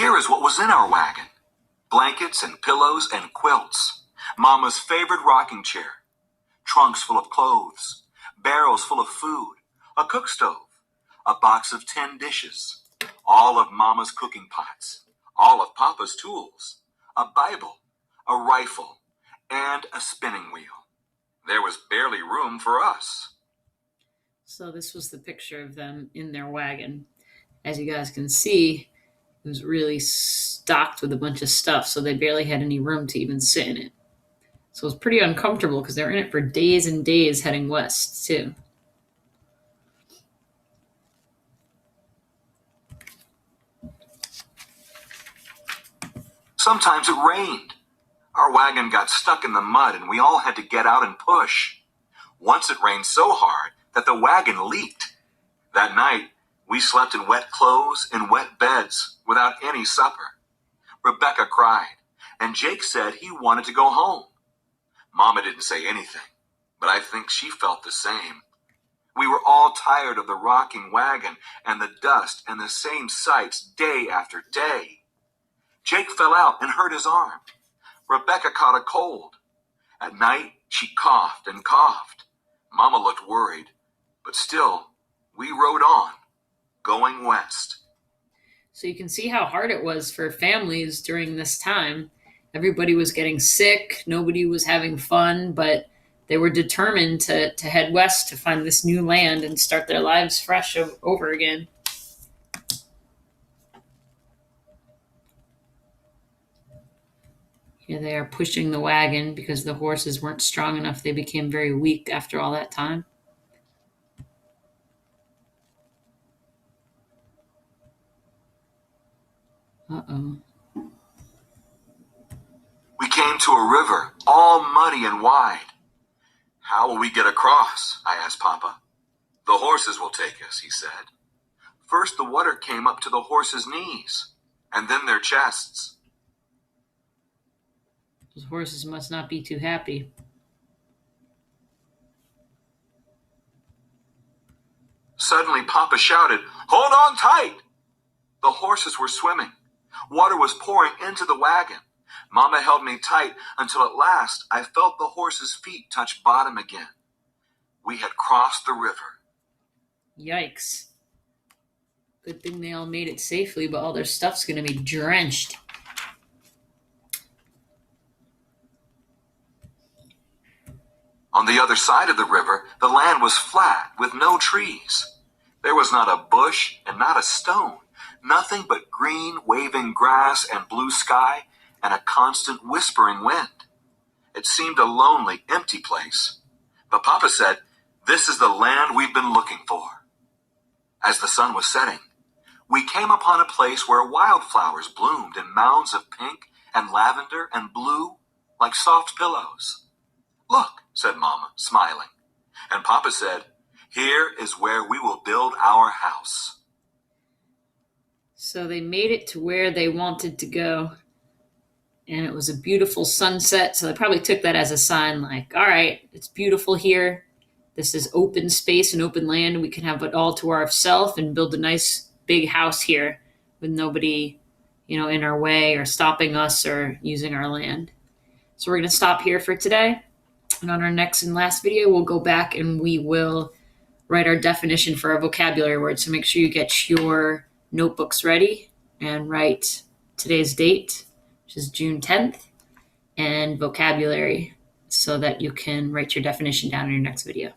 Here is what was in our wagon: blankets and pillows and quilts, Mama's favorite rocking chair, trunks full of clothes, barrels full of food, a cook stove, a box of tin dishes, all of Mama's cooking pots, all of Papa's tools, a Bible, a rifle, and a spinning wheel. There was barely room for us. So this was the picture of them in their wagon. As you guys can see, it was really stocked with a bunch of stuff, so they barely had any room to even sit in it. So it was pretty uncomfortable because they were in it for days and days heading west, too. Sometimes it rained. Our wagon got stuck in the mud and we all had to get out and push. Once it rained so hard that the wagon leaked. That night, we slept in wet clothes and wet beds without any supper. Rebecca cried, and Jake said he wanted to go home. Mama didn't say anything, but I think she felt the same. We were all tired of the rocking wagon and the dust and the same sights day after day. Jake fell out and hurt his arm. Rebecca caught a cold. At night, she coughed and coughed. Mama looked worried, but still, we rode on, going west. So you can see how hard it was for families during this time. Everybody was getting sick. Nobody was having fun, but they were determined to head west to find this new land and start their lives fresh over again. Here they are pushing the wagon because the horses weren't strong enough. They became very weak after all that time. Uh-oh. We came to a river, all muddy and wide. How will we get across? I asked Papa. The horses will take us, he said. First the water came up to the horses' knees, and then their chests. Those horses must not be too happy. Suddenly Papa shouted, "Hold on tight!" The horses were swimming. Water was pouring into the wagon. Mama held me tight until at last I felt the horses' feet touch bottom again. We had crossed the river. Yikes. Good thing they all made it safely, but all their stuff's going to be drenched. On the other side of the river, the land was flat with no trees. There was not a bush and not a stone, nothing but green, waving grass and blue sky and a constant whispering wind. It seemed a lonely, empty place. But Papa said, "This is the land we've been looking for." As the sun was setting, we came upon a place where wildflowers bloomed in mounds of pink and lavender and blue like soft pillows. "Look," said Mama, smiling. And Papa said, "Here is where we will build our house." So they made it to where they wanted to go. And it was a beautiful sunset. So they probably took that as a sign like, all right, it's beautiful here. This is open space and open land. We can have it all to ourselves and build a nice big house here with nobody, in our way or stopping us or using our land. So we're going to stop here for today. And on our next and last video, we'll go back and we will write our definition for our vocabulary words. So make sure you get your notebooks ready and write today's date, which is June 10th, and vocabulary so that you can write your definition down in your next video.